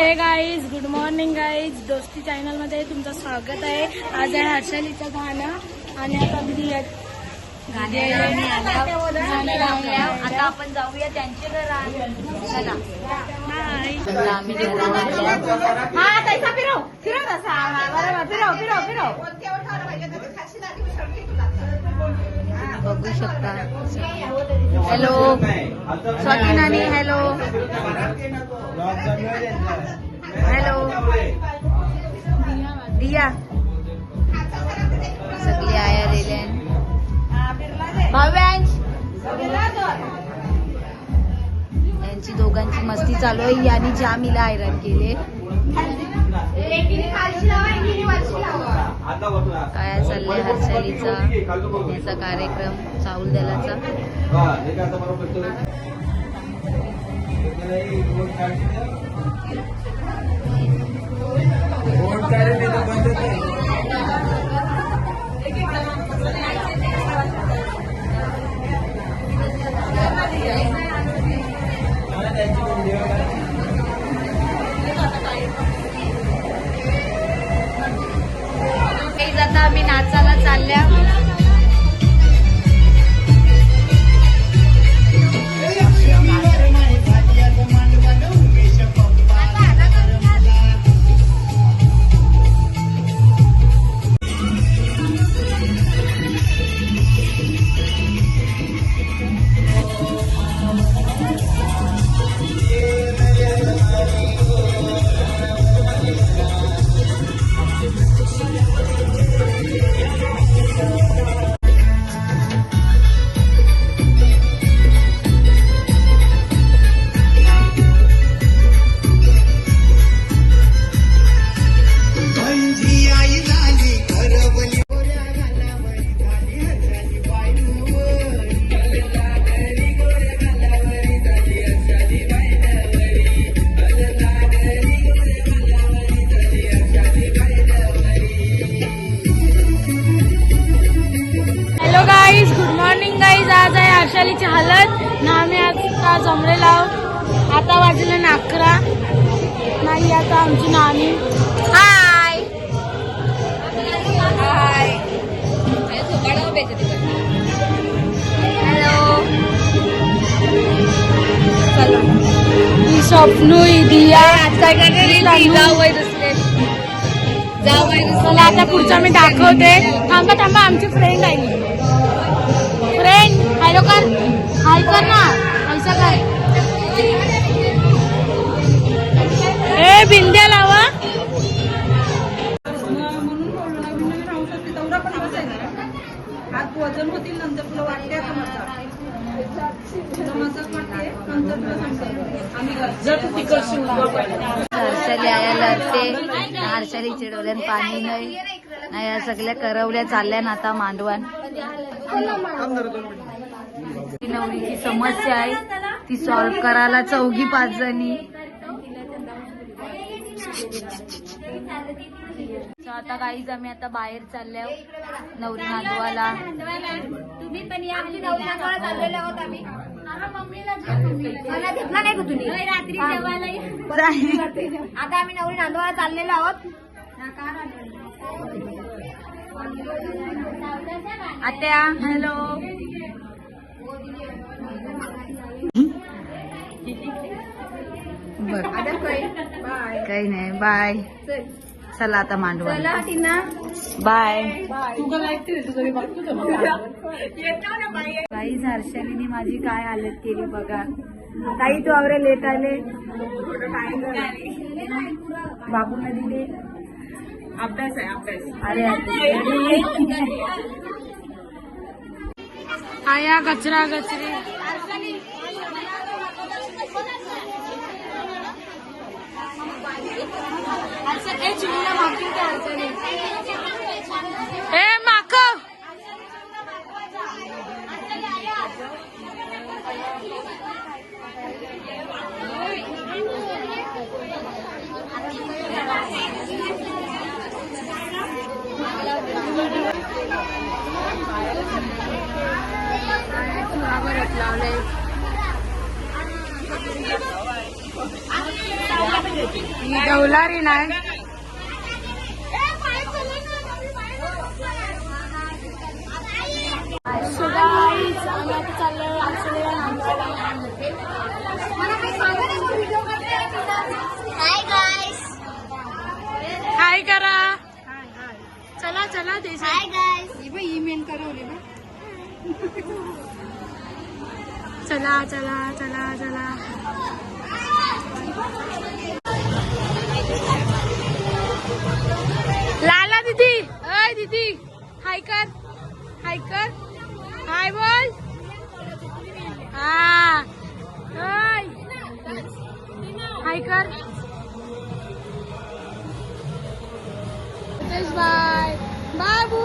हे guys, good morning guys. दोस्ती channel मध्ये तुमचं स्वागत आहे. आज आहे हर्षालीचं गाणं आणि आता आता आपण जाऊया त्यांच्या घरात. चला आम्ही बघू शकता. हॅलो स्वाती नानी. हॅलो हॅलो दिया. सगळी आया दिल्या. भाव्यांश यांची दोघांची मस्ती चालू आहे. याने जामीला हैराण केले. काय चाललंय हर्षालीचा याचा कार्यक्रम चाऊल दलाचा. आता आम्ही नाचायला चालल्या. आज आहे हर्षालीची हलत ना. आम्ही आता जमलेलो आहोत. आता वाजले 11 नाही. आता आमची नानी. हाय हाय हॅलो. ही स्वप्नू दिया. चला आता पुढचं मी दाखवते. थांबा थांबा आमची फ्रेंड आहे. फ्रेंड हॅलो कर. हाय कर ना. ऐसा काय ए बिंद्या लावा. वजन होतील नंतर तुला वाटते. हर्षाली आया लढते. हर्षाली चिडवल्यान पाणी नाही. या सगळ्या करवल्या चालल्या ना आता मांडवान. नवरीची समस्या आहे ती सॉल्व्ह करायला 4-5 जणी. आता काहीच आम्ही आता बाहेर चालल्या नवरी नांदवाला. तुम्ही पण या. नवरी नांदवाला चाललेलो आहोत आम्ही. मला घेतला नाही का तुम्ही रात्री जेवायला. आता आम्ही नवरी नांदवाला चाललेलो आहोत. आत्या हॅलो. बर काही नाही. बाय. चला आता मांडवा. बाय. काही हर्षालीने माझी काय हालत केली बघा. काही तू आवरे लेट आले. बाबूला दिले अभ्यास आहे अभ्यास. अरे आया कचरा कचरी. ए माक लावले. ही गवलारी नाही. So guys, आम्ही आता चाललोय आरसोलीला नांदवायला. हाय करा. चला चला देश. Hi guys. चला चला चला चला. लाला दीदी. अय दीदी हाय कर. हाय कर. हाय बोल. हा हाय कर. बाय बाबू.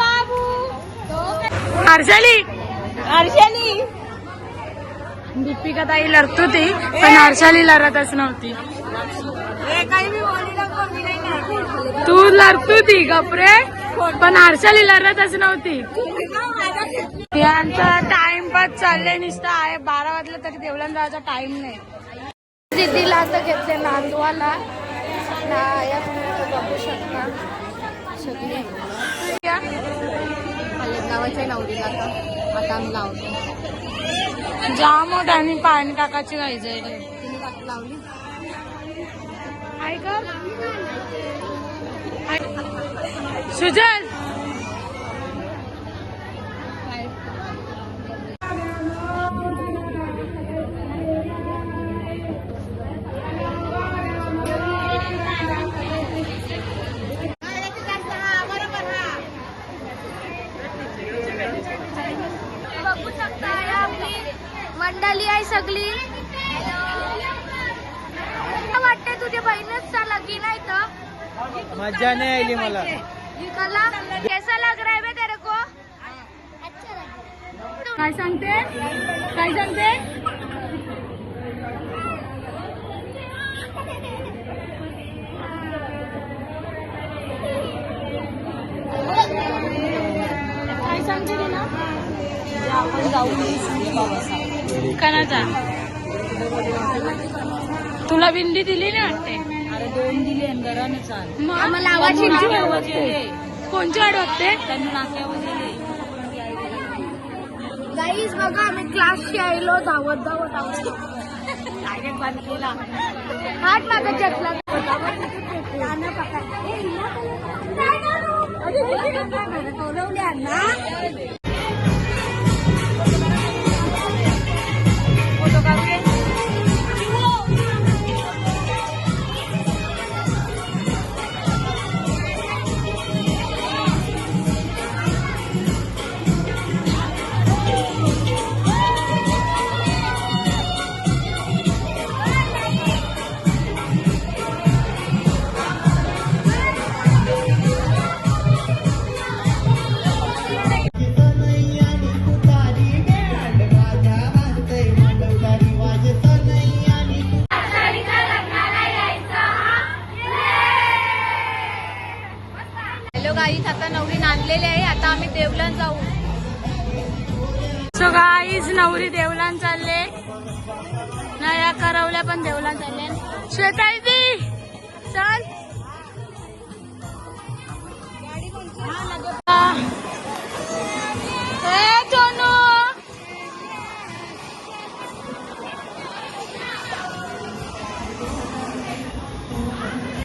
बाबू हर्षाली. हर्षाली दीपिका ताई लढत होती पण हर्षाली लढतच नव्हती. तू लढत होती गपरे पण हर्षाली लढतच नव्हती. यांचा टाइमपास चाललंय नुसतं आहे. 12 वाजले तरी देवळात जायचा टाइम नाही. दीदीला आता घेतले नांदवाला. या तुम्ही बघू शकता सगळे गावाच्या नवरीला आता आम्ही लावतो. जाम मोठा आणि पाणी टाकायची व्हायचंय. लावली ऐका सुजल. बघू शकता आपली मंडळी आहे सगळी. वाटते तुझ्या बहिणीचा लगीन आहे तर मजा नाही आली मला. कला कैसा लग रहा है बे तेरे को. काय सांगते काय सांगते. काय सांगते रे ना. आपण जाऊ कणाचा तुला बिंदी दिली ना वाटते. अरे 2 दिली आणि घरानं चाल. आम्हाला आवाज कोणची वाट बघते. त्यांनी नाक्यावर गेले. गाईज बघा आम्ही क्लासशी आलो धावत धावत आहोत. बंद केला. हात माझा चटला. फोटो काढूया. आता नवरी नांदलेली आहे. आता आम्ही देवलान जाऊ. सो गाईज नवरी देवलान चालले. नया करवल्या पण देवलान चालले. श्वेता दीदी चल.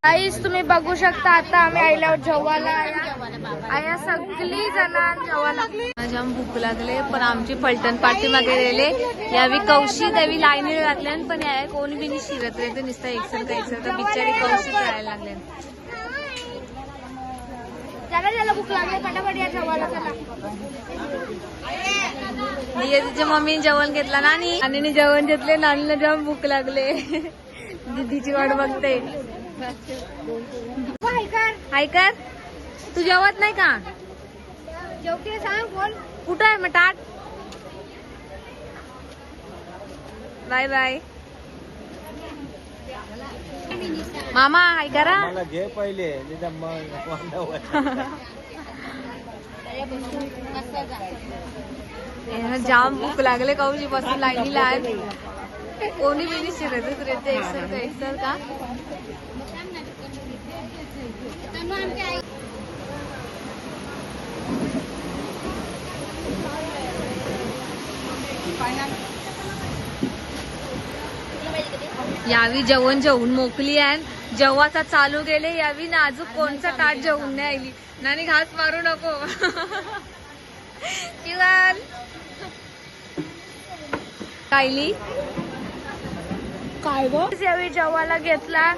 गाईज तुम्ही बघू शकता आता आम्ही आल्यावर जेवायला आया सगळी जण जेवायला. जाम भूक लागले पण आमची फलटण पार्टी मागे गेले. यावी कौशी देवी लाईनीला लागल्या पण या कोणी बी शिरत रे. नुसतं एकसर बिचारी कौशी करायला लागल्या. त्याला भूक लागली पटापट या जेवायला चला. तिच्या मम्मीने जेवण घेतला नानी जेवण घेतले. नानीला जाम भूक लागले. दीदीची वाट बघते. हाय कर. तू जेवत नाही का. जेवते सांग बोल. कुठं आहे मग टाट. बाय बाय मामा. हाय करा. मला घे पहिले. यांना जाम भूक लागले कौशी पासून लाईनीला आहे. कोणी बिनी शिरतच रेते एकसर का यावी जेवण जेवून मोकली आहे. जेव्हाचा चालू गेले यावी ना अजून कोणचा ताट जेवून नाही आली. नानी घास मारू नको. शिवाल कायली काय गो यावेळी जेवायला घेतला.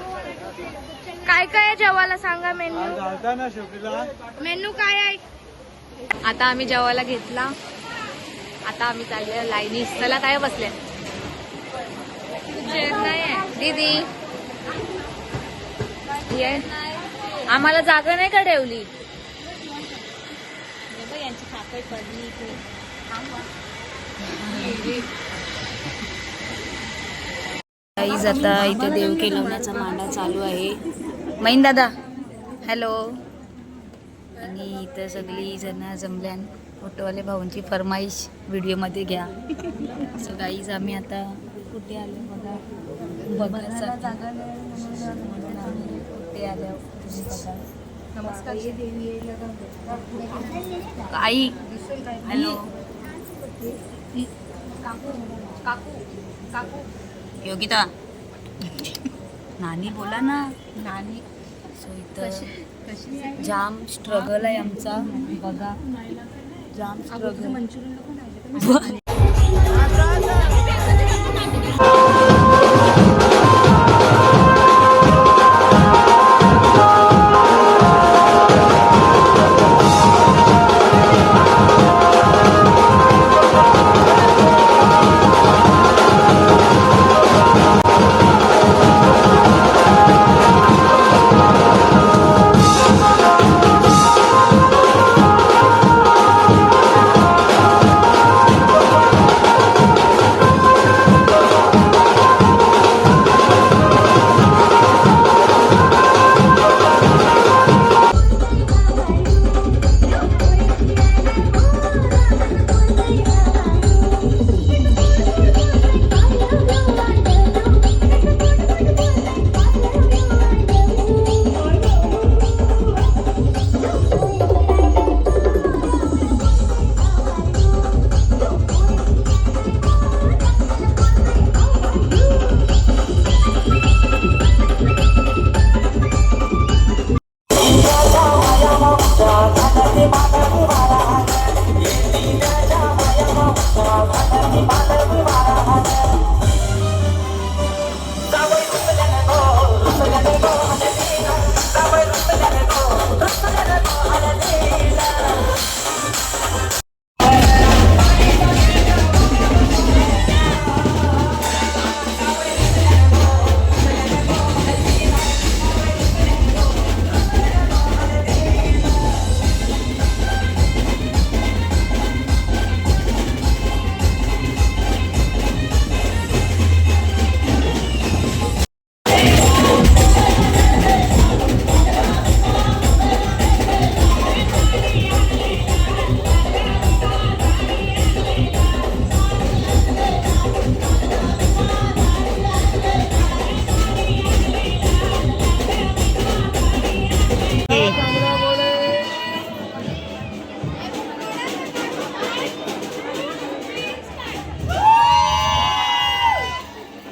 काय काय आहे जेवायला सांगा. मेनू काय आहे. आता आम्ही जेवायला घेतला. आता आम्ही चालले लाईनी. त्याला काय बसले दीदी ये. आम्हाला जागा नाही का ठेवली. यांची खाकड पडली इथे. आता इथे देवकी लावण्याचा मांडा चालू आहे. मैन दादा हॅलो. आणि इथं सगळी जण जमल्यान फोटोवाले भाऊंची फरमाईश व्हिडिओमध्ये घ्या. सो गाईज आम्ही आता कुठे आलो बघा जागा म्हणून आम्ही कुठे आलो तुम्ही बघा. नमस्कार आई हॅलो काकू काकू काकू योगिता नानी बोला ना नानी. सो इथं जाम स्ट्रगल आहे आमचा बघा. जाम स्ट्रगल.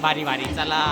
बारी बारी चला.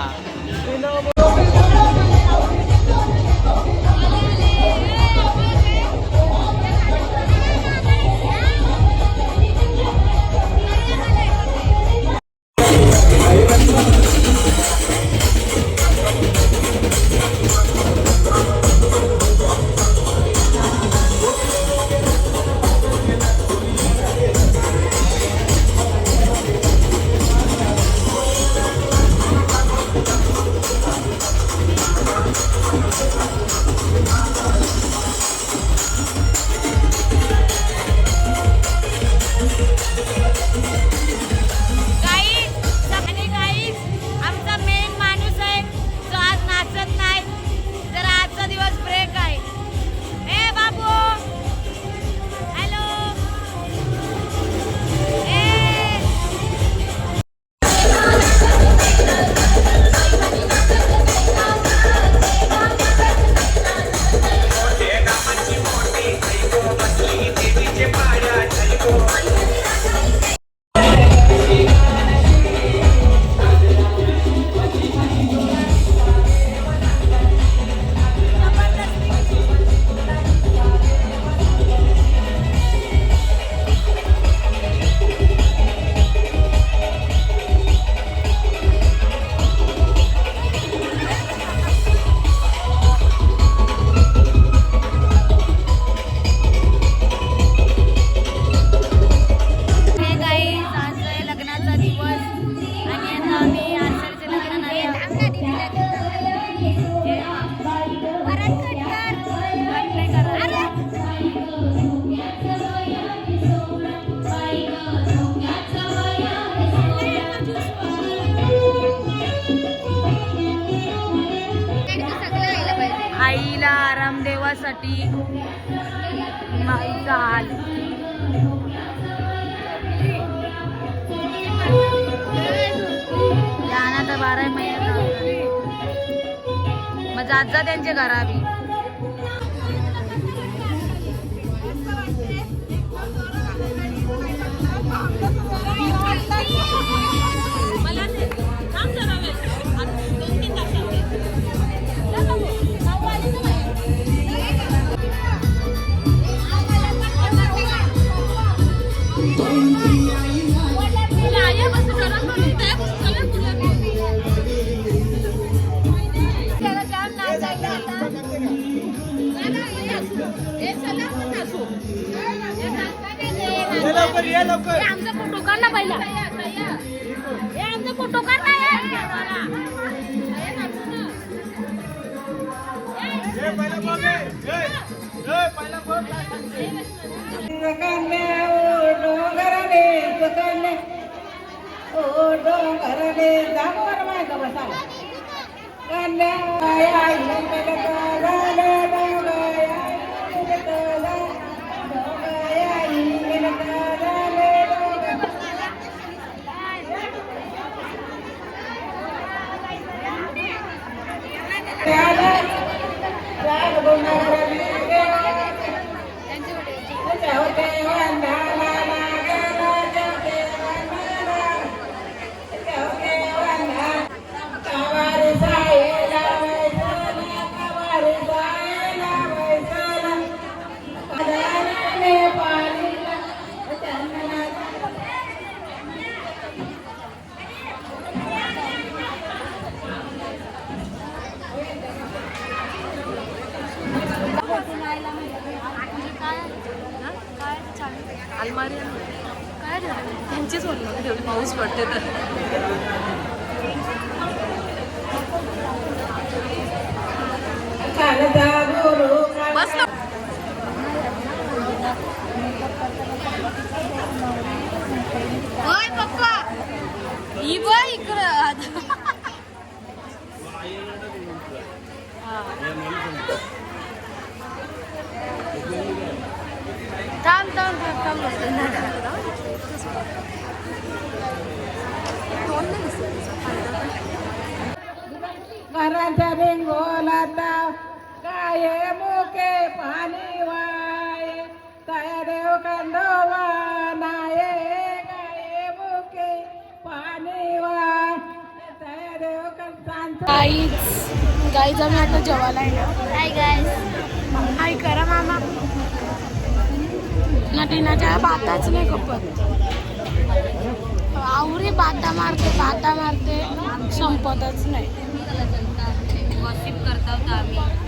हे काही आज आहे लग्नाचा दिवस आणि आता आम्ही आरसाळीचे लग्न नाही आईला आराम देवासाठी माईचा हाल लहान तर 12 महिने मग जात जा त्यांच्या घरावी आमचा फोटो काढ ना पहिला आमचा फोटो काढ अलमारी काय त्यांचीच होत नव्हती तेवढी पाऊस पडते तर बस होय पप्पा ही बघ इकडं थांब थांब थांब घराच्या रिंगोलाता काय मुके पाणी वाय तया देव कंदोवा नाये काय मुके पाणी वाय तया देव कंद गाईज आम्ही आता जेवायला आहे हाय गाईस हाय करा मामा नटीनाच्या बाताच नाही कपत आवरी बाता मारते संपतच नाही गॉसिप करता होता आम्ही